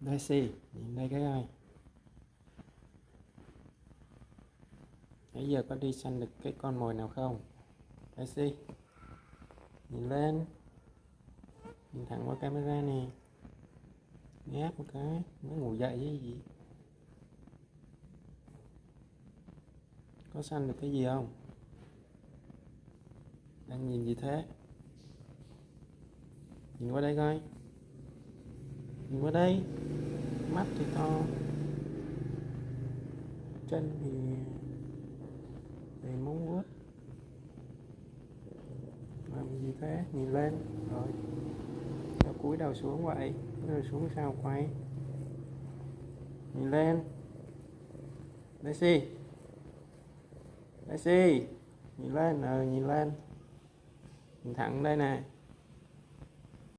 Daisy, nhìn đây cái ơi. Nãy giờ có đi săn được cái con mồi nào không? Daisy, nhìn lên. Nhìn thẳng vào camera nè. Ngáp một cái, mới ngủ dậy với gì? Có săn được cái gì không? Đang nhìn gì thế? Nhìn qua đây coi. Nhìn qua đây. Mắt thì to, chân thì đầy móng vuốt. Làm gì thế? Nhìn lên. Rồi, sao cúi đầu xuống vậy? Cúi đầu xuống sao quay? Nhìn lên. Daisy, Daisy, nhìn lên. Nhìn lên. Nhìn thẳng đây nè.